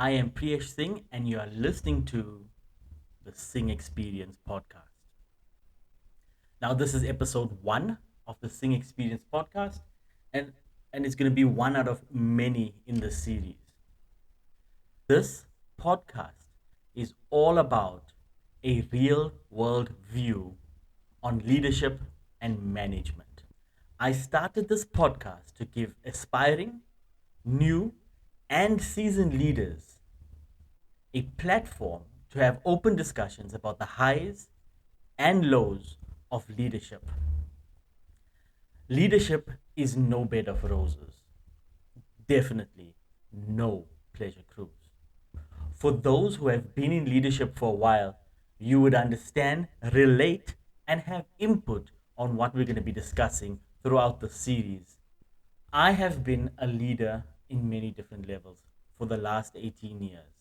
I am Priyesh Singh, and you are listening to the Sing Experience podcast. Now, this is episode one of the Sing Experience podcast, and, and it's going to be one out of many in the series. This podcast is all about a real world view on leadership and management. I started this podcast to give aspiring, new, and seasoned leaders a platform to have open discussions about the highs and lows of leadership. Leadership is no bed of roses. Definitely no pleasure cruise. For those who have been in leadership for a while, you would understand, relate, and have input on what we're going to be discussing throughout the series. I have been a leader in many different levels for the last 18 years.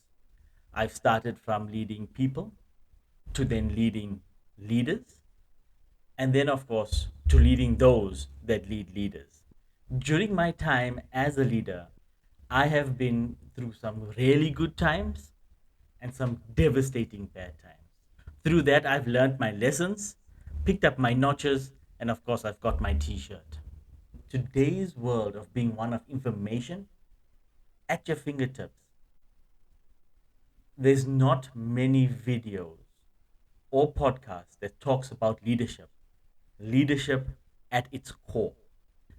I've started from leading people to then leading leaders, and then, of course, to leading those that lead leaders. During my time as a leader, I have been through some really good times and some devastating bad times. Through that, I've learned my lessons, picked up my notches, and of course, I've got my t shirt. Today's world of being one of information at your fingertips, there's not many videos or podcasts that talks about leadership at its core.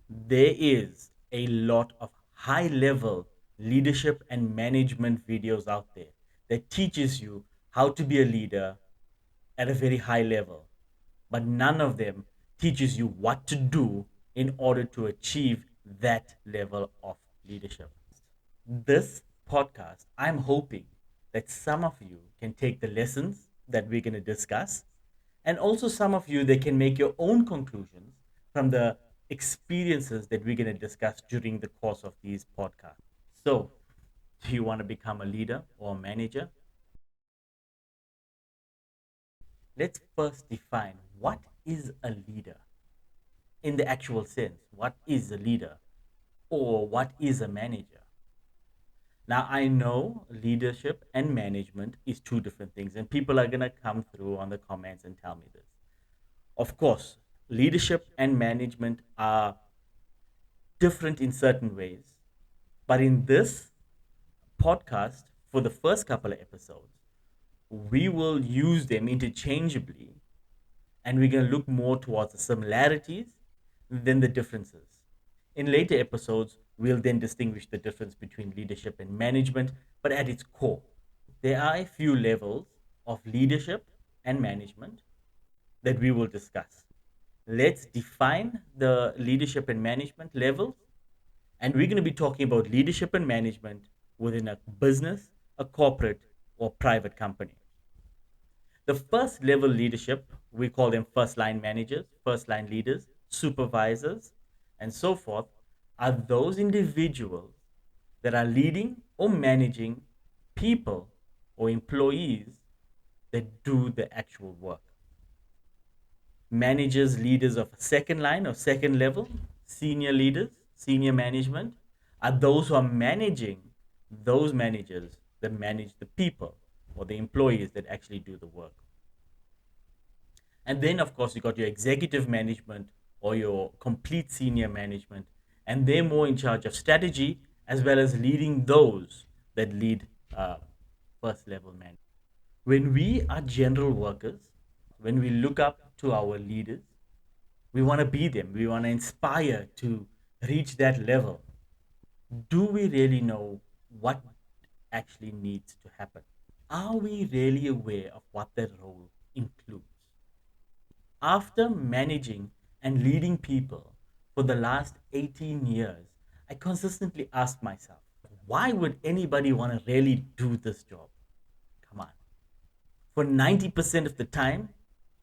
There is a lot of high level leadership and management videos out there that teaches you how to be a leader at a very high level, but none of them teaches you what to do in order to achieve that level of leadership. This podcast, I'm hoping that some of you can take the lessons that we're going to discuss, and also some of you that can make your own conclusions from the experiences that we're going to discuss during the course of these podcasts. So, do you want to become a leader or a manager? Let's first define what is a leader in the actual sense. What is a leader or what is a manager? Now, I know leadership and management is two different things, and people are going to come through on the comments and tell me this. Of course, leadership and management are different in certain ways, but in this podcast, for the first couple of episodes, we will use them interchangeably, and we're going to look more towards the similarities than the differences. In later episodes, we'll then distinguish the difference between leadership and management, but at its core, there are a few levels of leadership and management that we will discuss. Let's define the leadership and management levels, and we're going to be talking about leadership and management within a business, a corporate, or private company. The first level leadership, we call them first line managers, first line leaders, supervisors, and so forth, are those individuals that are leading or managing people or employees that do the actual work. Managers, leaders of second line or second level, senior leaders, senior management, are those who are managing those managers that manage the people or the employees that actually do the work. And then, of course, you got your executive management or your complete senior management, and they're more in charge of strategy as well as leading those that lead first level management. When we are general workers, when we look up to our leaders, we want to be them, we want to inspire to reach that level. Do we really know what actually needs to happen? Are we really aware of what that role includes? After managing and leading people for the last 18 years, I consistently ask myself, why would anybody want to really do this job? Come on. For 90% of the time,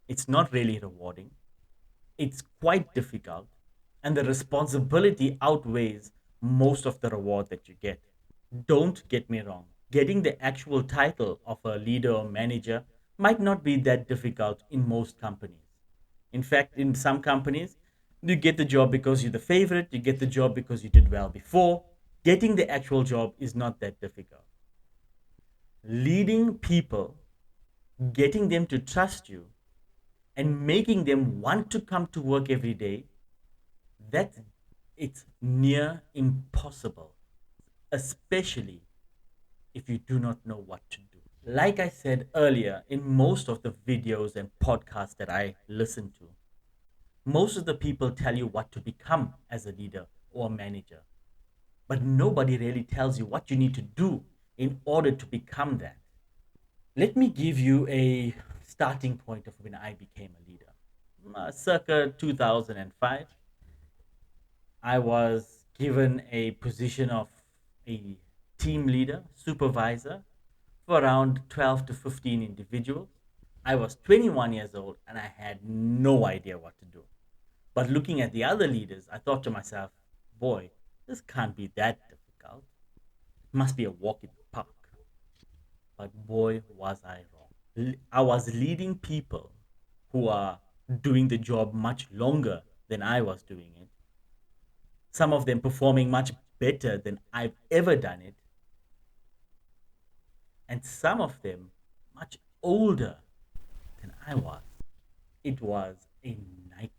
it's not really rewarding. It's quite difficult, and the responsibility outweighs most of the reward that you get. Don't get me wrong, getting the actual title of a leader or manager might not be that difficult in most companies. In fact, in some companies, you get the job because you're the favorite, you get the job because you did well before. Getting the actual job is not that difficult. Leading people, getting them to trust you, and making them want to come to work every day, that it's near impossible, especially if you do not know what to do. Like I said earlier, in most of the videos and podcasts that I listen to, most of the people tell you what to become as a leader or a manager, but nobody really tells you what you need to do in order to become that. Let me give you a starting point of when I became a leader. Circa 2005, I was given a position of a team leader, supervisor for around 12 to 15 individuals. I was 21 years old and I had no idea what to do. But looking at the other leaders, I thought to myself, boy, this can't be that difficult. It must be a walk in the park. But boy, was I wrong. I was leading people who are doing the job much longer than I was doing it. Some of them performing much better than I've ever done it. And some of them much older than I was. It was a nightmare.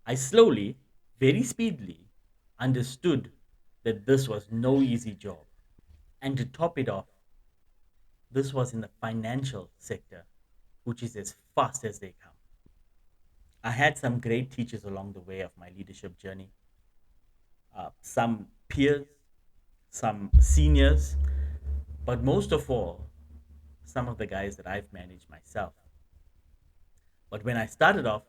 I slowly, very speedily, understood that this was no easy job. And to top it off, this was in the financial sector, which is as fast as they come. I had some great teachers along the way of my leadership journey, some peers, some seniors, but most of all, some of the guys that I've managed myself. But when I started off,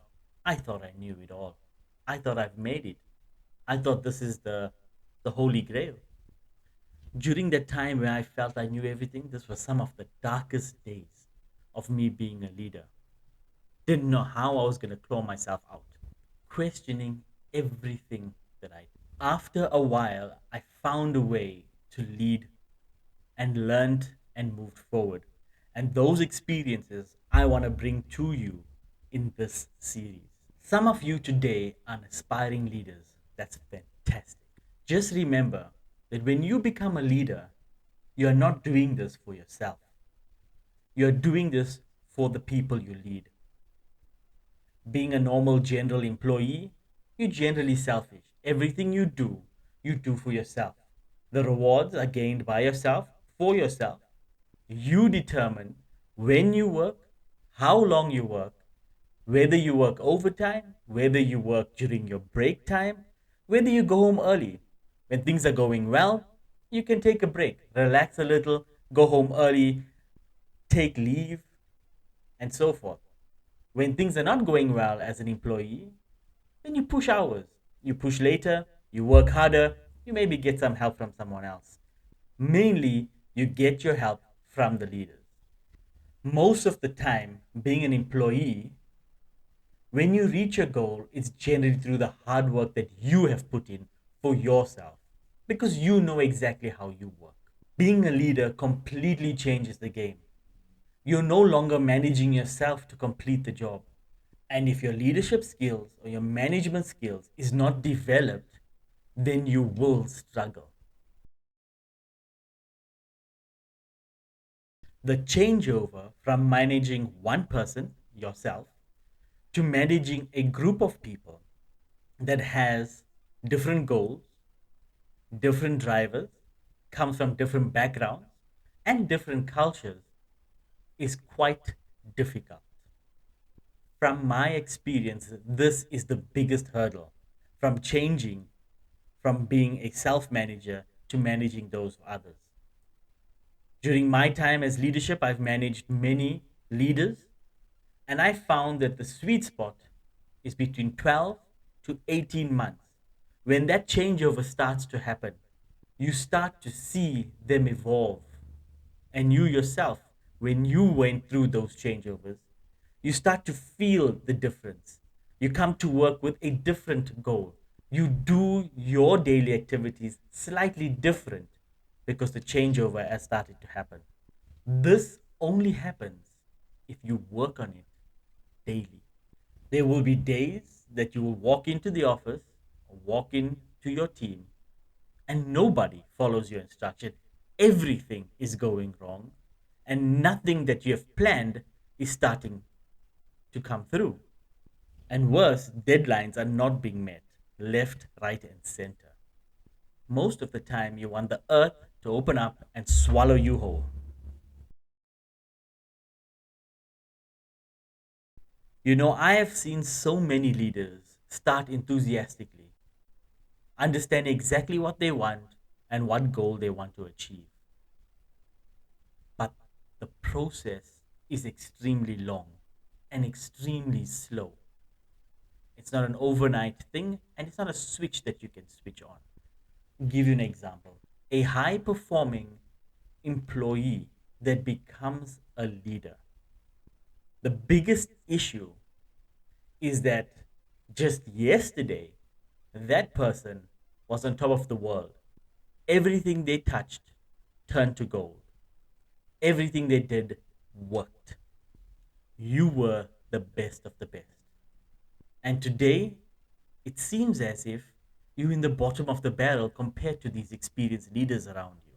I thought I knew it all. I thought I've made it. I thought this is the holy grail. During that time when I felt I knew everything, this was some of the darkest days of me being a leader. Didn't know how I was going to claw myself out, questioning everything that I did. After a while, I found a way to lead and learned and moved forward. And those experiences I want to bring to you in this series. Some of you today are aspiring leaders. That's fantastic. Just remember that when you become a leader, you're not doing this for yourself. You're doing this for the people you lead. Being a normal general employee, you're generally selfish. Everything you do for yourself. The rewards are gained by yourself, for yourself. You determine when you work, how long you work, whether you work overtime, whether you work during your break time, whether you go home early. When things are going well, you can take a break, relax a little, go home early, take leave, and so forth. When things are not going well as an employee, then you push hours. You push later, you work harder, you maybe get some help from someone else. Mainly, you get your help from the leaders. Most of the time, being an employee, when you reach your goal, it's generally through the hard work that you have put in for yourself because you know exactly how you work. Being a leader completely changes the game. You're no longer managing yourself to complete the job. And if your leadership skills or your management skills is not developed, then you will struggle. The changeover from managing one person, yourself, to managing a group of people that has different goals, different drivers, comes from different backgrounds and different cultures is quite difficult. From my experience, this is the biggest hurdle from changing from being a self manager to managing those others. During my time as leadership, I've managed many leaders, and I found that the sweet spot is between 12 to 18 months. When that changeover starts to happen, you start to see them evolve. And you yourself, when you went through those changeovers, you start to feel the difference. You come to work with a different goal. You do your daily activities slightly different because the changeover has started to happen. This only happens if you work on it daily. There will be days that you will walk into the office or walk into your team and nobody follows your instruction. Everything is going wrong. and nothing that you have planned is starting to come through. And worse, deadlines are not being met left, right, and center. Most of the time, you want the earth to open up and swallow you whole. I have seen so many leaders start enthusiastically, understand exactly what they want and what goal they want to achieve. But the process is extremely long and extremely slow. It's not an overnight thing and it's not a switch that you can switch on. Give you an example. A high performing employee that becomes a leader. The biggest issue is that just yesterday, that person was on top of the world. Everything they touched turned to gold. Everything they did worked. You were the best of the best. And today, it seems as if you're in the bottom of the barrel compared to these experienced leaders around you.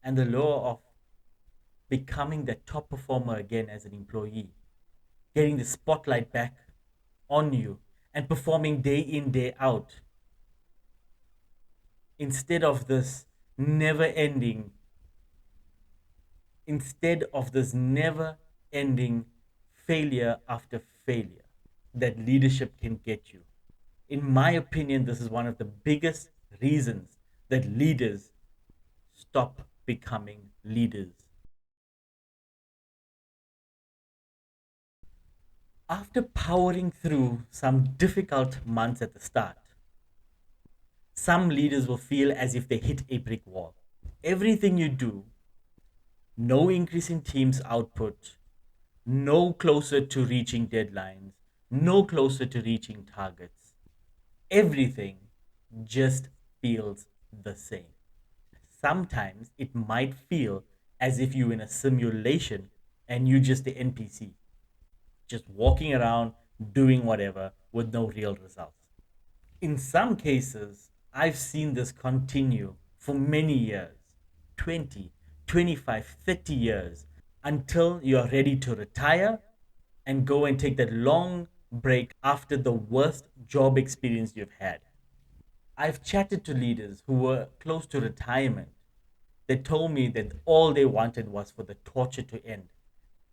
And the law of becoming the top performer again as an employee, getting the spotlight back on you, and performing day in, day out, instead of this never ending, instead of this never ending failure after failure that leadership can get you. In my opinion, this is one of the biggest reasons that leaders stop becoming leaders. After powering through some difficult months at the start, some leaders will feel as if they hit a brick wall. Everything you do, no increase in team's output, no closer to reaching deadlines, no closer to reaching targets. Everything just feels the same. Sometimes it might feel as if you're in a simulation and you're just the NPC, just walking around doing whatever with no real results. In some cases, I've seen this continue for many years, 20, 25, 30 years, until you're ready to retire and go and take that long break after the worst job experience you've had. I've chatted to leaders who were close to retirement. They told me that all they wanted was for the torture to end.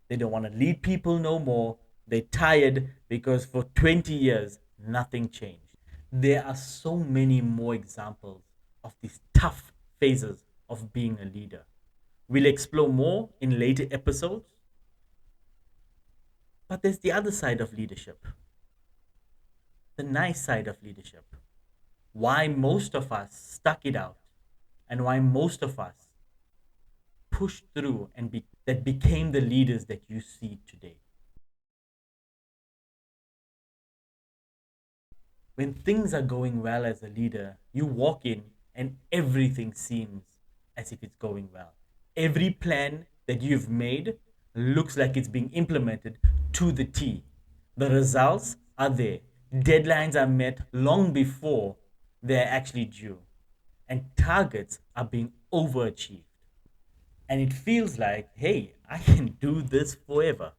They don't want to lead people no more. They're tired because for 20 years, nothing changed. There are so many more examples of these tough phases of being a leader. We'll explore more in later episodes. But there's the other side of leadership, the nice side of leadership. Why most of us stuck it out and why most of us pushed through and that became the leaders that you see today. When things are going well as a leader, you walk in and everything seems as if it's going well. Every plan that you've made looks like it's being implemented to the T. The results are there. Deadlines are met long before they're actually due. And targets are being overachieved. And it feels like, hey, I can do this forever.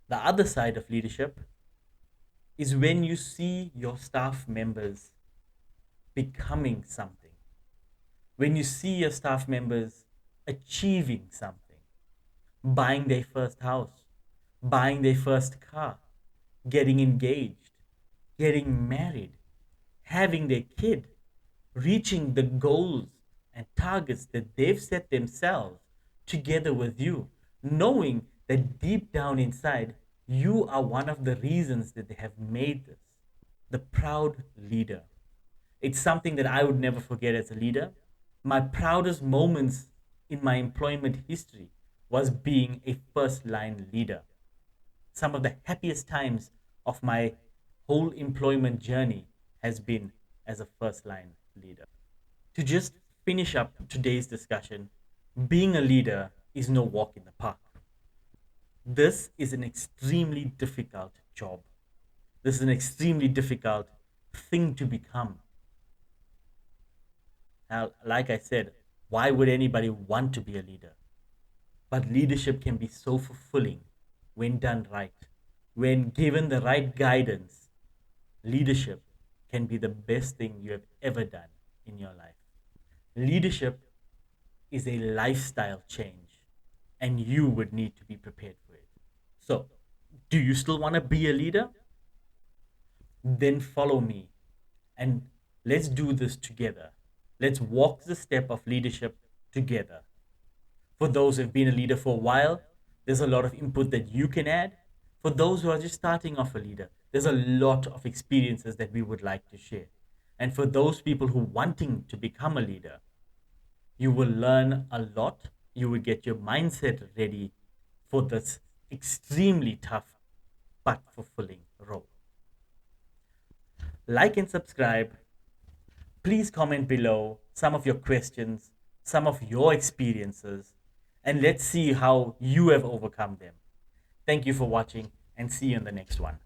The other side of leadership is when you see your staff members becoming something, when you see your staff members achieving something, buying their first house, buying their first car, getting engaged, getting married, having their kid, reaching the goals and targets that they've set themselves together with you, knowing that deep down inside, you are one of the reasons that they have made this. The proud leader. It's something that I would never forget as a leader. My proudest moments in my employment history was being a first line leader. Some of the happiest times of my whole employment journey has been as a first line leader. To just finish up today's discussion, being a leader is no walk in the park. This is an extremely difficult job. This is an extremely difficult thing to become. Now, like I said, why would anybody want to be a leader? But leadership can be so fulfilling when done right. When given the right guidance, leadership can be the best thing you have ever done in your life. Leadership is a lifestyle change, and you would need to be prepared for it. So, do you still want to be a leader? Then follow me and let's do this together. Let's walk the step of leadership together. For those who have been a leader for a while, there's a lot of input that you can add. For those who are just starting off a leader, there's a lot of experiences that we would like to share. And for those people who are wanting to become a leader, you will learn a lot. You will get your mindset ready for this extremely tough but fulfilling role. Like and subscribe. Please comment below some of your questions, some of your experiences, and let's see how you have overcome them. Thank you for watching and see you in the next one.